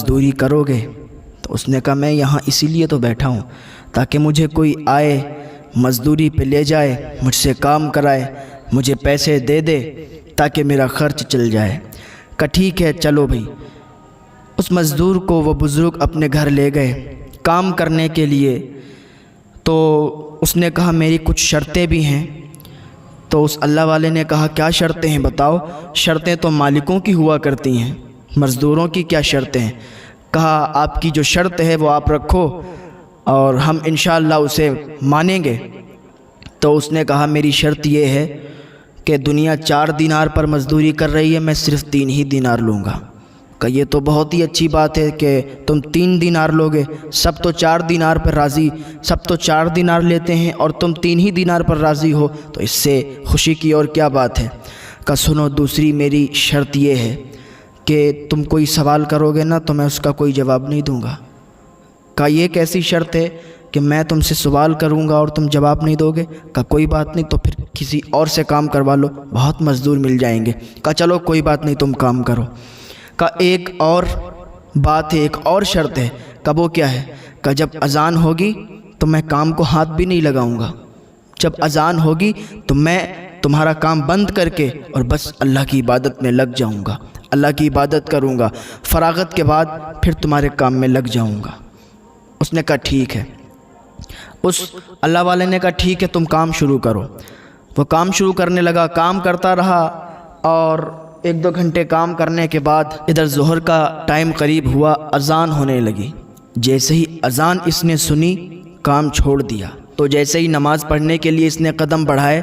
मज़दूरी करोगे? तो उसने कहा मैं यहाँ इसीलिए तो बैठा हूँ ताकि मुझे कोई आए, मज़दूरी पे ले जाए, मुझसे काम कराए, मुझे पैसे दे दे ताकि मेरा ख़र्च चल जाए। कहा ठीक है चलो भाई। उस मज़दूर को वो बुज़ुर्ग अपने घर ले गए काम करने के लिए। तो उसने कहा मेरी कुछ शर्तें भी हैं। तो उस अल्लाह वाले ने कहा क्या शर्तें हैं बताओ? शर्तें तो मालिकों की हुआ करती हैं, मज़दूरों की क्या शर्तें हैं? कहा आपकी जो शर्त है वो आप रखो और हम इंशाअल्लाह उसे मानेंगे। तो उसने कहा मेरी शर्त ये है कि दुनिया 4 दीनार पर मज़दूरी कर रही है, मैं सिर्फ़ 3 ही दीनार लूँगा। कहा ये तो बहुत ही अच्छी बात है कि तुम 3 दीनार लोगे, सब तो 4 दीनार पर राज़ी, सब तो 4 दीनार लेते हैं और तुम 3 ही दीनार पर राज़ी हो, तो इससे खुशी की और क्या बात है। कहा सुनो दूसरी मेरी शर्त ये है कि तुम कोई सवाल करोगे ना तो मैं उसका कोई जवाब नहीं दूँगा। कहा ये कैसी शर्त है कि मैं तुमसे सवाल करूँगा और तुम जवाब नहीं दोगे? कहा कोई बात नहीं, तो फिर किसी और से काम करवा लो, बहुत मज़दूर मिल जाएंगे। कहा चलो कोई बात नहीं तुम काम करो। कहा एक और बात है, एक और शर्त है। कहा वो क्या है? कहा जब अज़ान होगी तो मैं काम को हाथ भी नहीं लगाऊंगा, जब अज़ान होगी तो मैं तुम्हारा काम बंद करके और बस अल्लाह की इबादत में लग जाऊंगा, अल्लाह की इबादत करूंगा, फ़रागत के बाद फिर तुम्हारे काम में लग जाऊंगा। उसने कहा ठीक है। उस अल्लाह वाले ने कहा ठीक है तुम काम शुरू करो। वो काम शुरू करने लगा, काम करता रहा और 1-2 घंटे काम करने के बाद इधर ज़ोहर का टाइम करीब हुआ, अज़ान होने लगी। जैसे ही अज़ान इसने सुनी काम छोड़ दिया। तो जैसे ही नमाज़ पढ़ने के लिए इसने कदम बढ़ाए,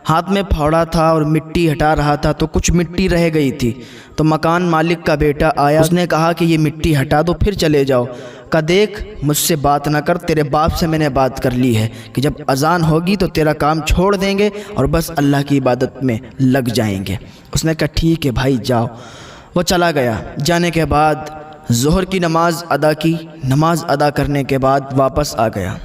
हाथ में फावड़ा था और मिट्टी हटा रहा था तो कुछ मिट्टी रह गई थी। तो मकान मालिक का बेटा आया, उसने कहा कि ये मिट्टी हटा दो फिर चले जाओ। कहा देख मुझसे बात ना कर, तेरे बाप से मैंने बात कर ली है कि जब अज़ान होगी तो तेरा काम छोड़ देंगे और बस अल्लाह की इबादत में लग जाएंगे। उसने कहा ठीक है भाई जाओ। वो चला गया। जाने के बाद ज़ोहर की नमाज़ अदा की, नमाज़ अदा करने के बाद वापस आ गया।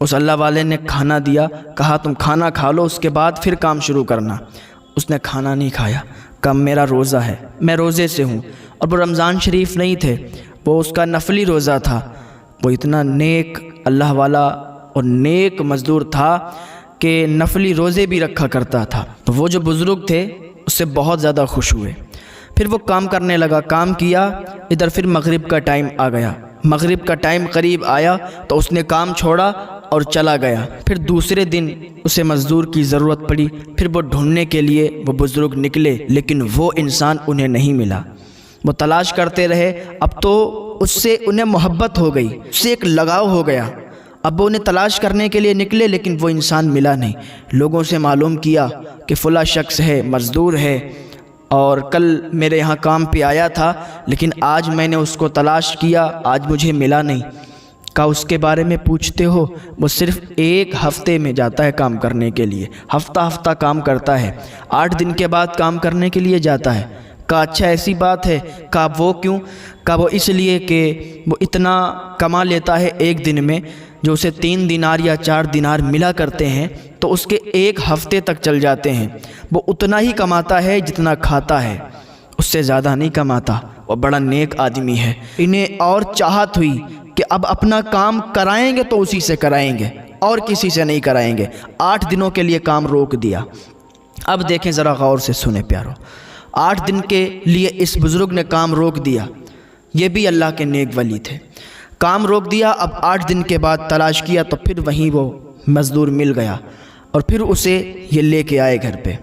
उस अल्लाह वाले ने खाना दिया, कहा तुम खाना खा लो उसके बाद फिर काम शुरू करना। उसने खाना नहीं खाया। कहा मेरा रोज़ा है, मैं रोज़े से हूँ। और वो रमज़ान शरीफ नहीं थे, वो उसका नफली रोज़ा था। वो इतना नेक अल्लाह वाला और नेक मज़दूर था कि नफली रोज़े भी रखा करता था। तो वो जो बुज़ुर्ग थे उससे बहुत ज़्यादा खुश हुए। फिर वो काम करने लगा, काम किया। इधर फिर मगरिब का टाइम आ गया। मगरिब का टाइम करीब आया तो उसने काम छोड़ा और चला गया। फिर दूसरे दिन उसे मज़दूर की ज़रूरत पड़ी। फिर वो ढूंढने के लिए वो बुज़ुर्ग निकले, लेकिन वो इंसान उन्हें नहीं मिला। वो तलाश करते रहे। अब तो उससे उन्हें मोहब्बत हो गई, उससे एक लगाव हो गया। अब वो उन्हें तलाश करने के लिए निकले, लेकिन वो इंसान मिला नहीं। लोगों से मालूम किया कि फ़ला शख्स है, मज़दूर है और कल मेरे यहाँ काम पे आया था, लेकिन आज मैंने उसको तलाश किया, आज मुझे मिला नहीं। का उसके बारे में पूछते हो? वो सिर्फ़ 1 हफ़्ते में जाता है काम करने के लिए, हफ़्ता काम करता है, 8 दिन के बाद काम करने के लिए जाता है। का अच्छा ऐसी बात है? का वो क्यों? का वो इसलिए कि वो इतना कमा लेता है एक दिन में, जो उसे 3 दीनार या 4 दीनार मिला करते हैं तो उसके 1 हफ़्ते तक चल जाते हैं। वो उतना ही कमाता है जितना खाता है, उससे ज़्यादा नहीं कमाता। वो बड़ा नेक आदमी है। इन्हें और चाहत हुई कि अब अपना काम कराएंगे तो उसी से कराएंगे और किसी से नहीं कराएंगे। 8 दिनों के लिए काम रोक दिया। अब देखें ज़रा गौर से सुने प्यारो, 8 दिन के लिए इस बुज़ुर्ग ने काम रोक दिया। ये भी अल्लाह के नेक वली थे। काम रोक दिया। अब 8 दिन के बाद तलाश किया तो फिर वहीं वो मज़दूर मिल गया और फिर उसे ये लेके आए घर पे।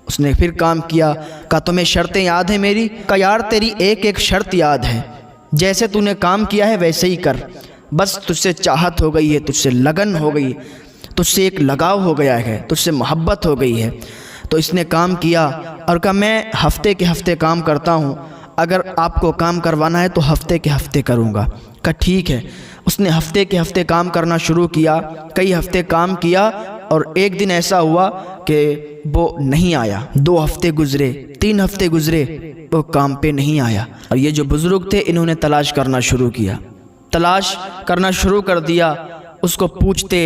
उसने फिर काम किया। कहा तुम्हें शर्तें याद हैं मेरी? कहा यार तेरी एक शर्त याद है, जैसे तूने काम किया है वैसे ही कर। बस तुझसे चाहत हो गई है, तुझसे लगन हो गई, तुझसे एक लगाव हो गया है, तुझसे मोहब्बत हो गई है। तो इसने काम किया और कहा मैं हफ़्ते के हफ़्ते काम करता हूँ, अगर आपको काम करवाना है तो हफ़्ते के हफ़्ते करूँगा। कहा ठीक है। उसने हफ़्ते के हफ़्ते काम करना शुरू किया। कई हफ़्ते काम किया और एक दिन ऐसा हुआ कि वो नहीं आया। 2 हफ़्ते गुज़रे, 3 हफ़्ते गुज़रे, वो काम पे नहीं आया। और ये जो बुज़ुर्ग थे इन्होंने तलाश करना शुरू किया, तलाश करना शुरू कर दिया। उसको पूछते,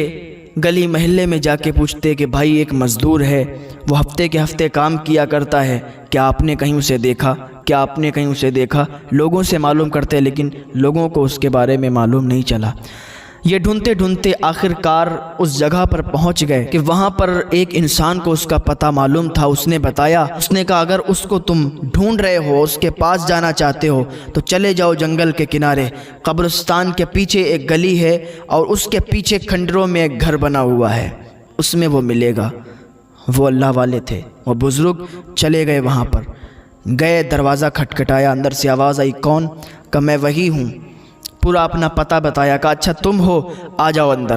गली महल्ले में जाके पूछते कि भाई एक मज़दूर है, वो हफ़्ते के हफ़्ते काम किया करता है, क्या आपने कहीं उसे देखा? کیا آپ نے کہیں اسے دیکھا؟ لوگوں سے معلوم کرتے لیکن لوگوں کو اس کے بارے میں معلوم نہیں چلا۔ یہ ڈھونڈتے ڈھونڈتے آخر کار اس جگہ پر پہنچ گئے کہ وہاں پر ایک انسان کو اس کا پتہ معلوم تھا۔ اس نے بتایا، اس نے کہا اگر اس کو تم ڈھونڈ رہے ہو، اس کے پاس جانا چاہتے ہو تو چلے جاؤ جنگل کے کنارے، قبرستان کے پیچھے ایک گلی ہے اور اس کے پیچھے کھنڈروں میں ایک گھر بنا ہوا ہے، اس میں وہ ملے گا۔ وہ اللہ والے تھے، وہ بزرگ چلے گئے وہاں پر، گئے، دروازہ کھٹکھٹایا، اندر سے آواز آئی، کون؟ کہا میں وہی ہوں۔ پورا اپنا پتہ بتایا، کہا اچھا تم ہو، آ جاؤ اندر۔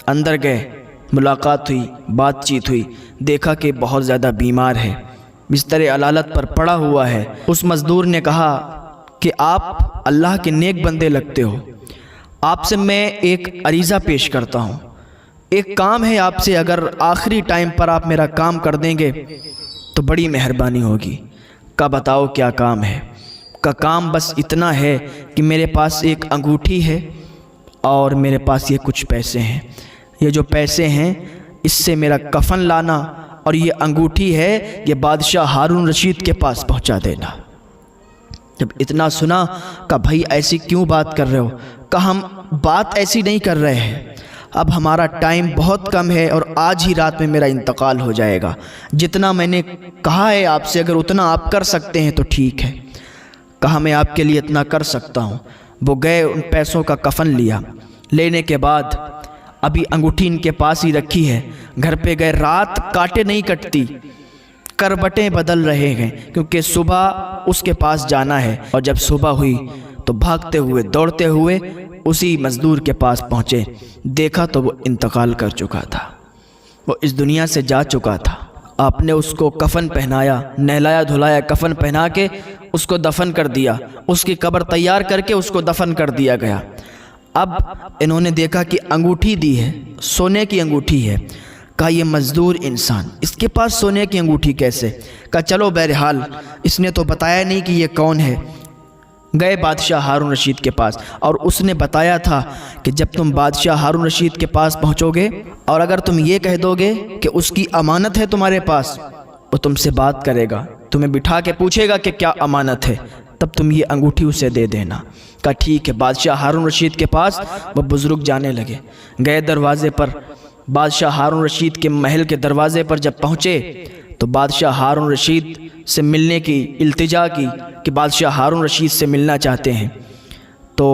اندر گئے، ملاقات ہوئی، بات چیت ہوئی، دیکھا کہ بہت زیادہ بیمار ہے، بستر علالت پر پڑا ہوا ہے۔ اس مزدور نے کہا کہ آپ اللہ کے نیک بندے لگتے ہو، آپ سے میں ایک عریضہ پیش کرتا ہوں، ایک کام ہے آپ سے، اگر آخری ٹائم پر آپ میرا کام کر دیں گے تو بڑی مہربانی ہوگی۔ کہا بتاؤ کیا کام ہے؟ کا کام بس اتنا ہے کہ میرے پاس ایک انگوٹھی ہے اور میرے پاس یہ کچھ پیسے ہیں، یہ جو پیسے ہیں اس سے میرا کفن لانا، اور یہ انگوٹھی ہے یہ بادشاہ ہارون رشید کے پاس پہنچا دینا۔ جب اتنا سنا کہ بھائی ایسی کیوں بات کر رہے ہو؟ کہ ہم بات ایسی نہیں کر رہے ہیں، اب ہمارا ٹائم بہت کم ہے اور آج ہی رات میں میرا انتقال ہو جائے گا، جتنا میں نے کہا ہے آپ سے اگر اتنا آپ کر سکتے ہیں تو ٹھیک ہے۔ کہا میں آپ کے لیے اتنا کر سکتا ہوں۔ وہ گئے، ان پیسوں کا کفن لیا، لینے کے بعد ابھی انگوٹھی ان کے پاس ہی رکھی ہے، گھر پہ گئے، رات کاٹے نہیں کٹتی، کربٹیں بدل رہے ہیں کیونکہ صبح اس کے پاس جانا ہے۔ اور جب صبح ہوئی تو بھاگتے ہوئے دوڑتے ہوئے اسی مزدور کے پاس پہنچے، دیکھا تو وہ انتقال کر چکا تھا، وہ اس دنیا سے جا چکا تھا۔ آپ نے اس کو کفن پہنایا، نہلایا دھلایا، کفن پہنا کے اس کو دفن کر دیا، اس کی قبر تیار کر کے اس کو دفن کر دیا گیا۔ اب انہوں نے دیکھا کہ انگوٹھی دی ہے، سونے کی انگوٹھی ہے۔ کہا یہ مزدور انسان، اس کے پاس سونے کی انگوٹھی کیسے؟ کہا چلو بہرحال اس نے تو بتایا نہیں کہ یہ کون ہے۔ گئے بادشاہ ہارون رشید کے پاس، اور اس نے بتایا تھا کہ جب تم بادشاہ ہارون رشید کے پاس پہنچو گے اور اگر تم یہ کہہ دو گے کہ اس کی امانت ہے تمہارے پاس، وہ تم سے بات کرے گا، تمہیں بٹھا کے پوچھے گا کہ کیا امانت ہے، تب تم یہ انگوٹھی اسے دے دینا۔ کہا ٹھیک ہے۔ بادشاہ ہارون رشید کے پاس وہ بزرگ جانے لگے، گئے دروازے پر، بادشاہ ہارون رشید کے محل کے دروازے پر جب پہنچے تو بادشاہ ہارون رشید سے ملنے کی التجا کی کہ بادشاہ ہارون رشید سے ملنا چاہتے ہیں، تو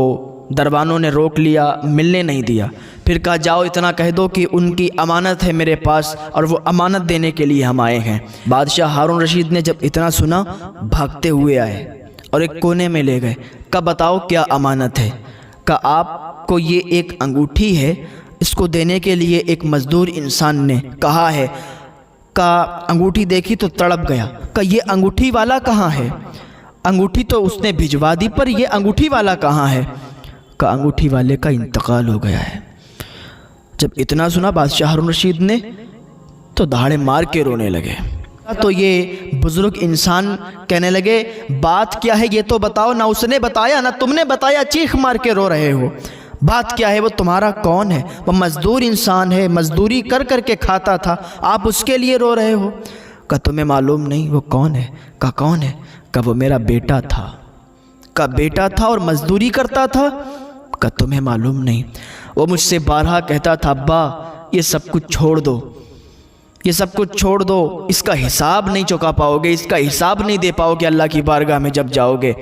دربانوں نے روک لیا، ملنے نہیں دیا۔ پھر کہا جاؤ اتنا کہہ دو کہ ان کی امانت ہے میرے پاس اور وہ امانت دینے کے لیے ہم آئے ہیں۔ بادشاہ ہارون رشید نے جب اتنا سنا بھاگتے ہوئے آئے اور ایک کونے میں لے گئے۔ کہا بتاؤ کیا امانت ہے؟ کہا آپ کو یہ ایک انگوٹھی ہے، اس کو دینے کے لیے ایک مزدور انسان نے کہا ہے۔ کہا انگوٹھی دیکھی تو تڑپ گیا، کہا یہ انگوٹھی والا کہاں ہے؟ انگوٹھی تو اس نے بھجوا دی پر یہ انگوٹھی والا کہاں ہے؟ کہا انگوٹھی والے کا انتقال ہو گیا ہے۔ جب اتنا سنا بادشاہ ہارون رشید نے تو دہاڑے مار کے رونے لگے۔ تو یہ بزرگ انسان کہنے لگے بات کیا ہے یہ تو بتاؤ، نہ اس نے بتایا نہ تم نے بتایا، چیخ مار کے رو رہے ہو، بات کیا ہے؟ وہ تمہارا کون ہے؟ وہ مزدور انسان ہے، مزدوری کر کر کے کھاتا تھا، آپ اس کے لیے رو رہے ہو؟ کہا تمہیں معلوم نہیں وہ کون ہے؟ کہا کون ہے؟ کہا وہ میرا بیٹا تھا۔ کہا بیٹا تھا اور مزدوری کرتا تھا؟ کہا تمہیں معلوم نہیں، وہ مجھ سے بارہا کہتا تھا ابا یہ سب کچھ چھوڑ دو، یہ سب کچھ چھوڑ دو، اس کا حساب نہیں چکا پاؤ گے، اس کا حساب نہیں دے پاؤ گے اللہ کی بارگاہ میں جب جاؤ گے۔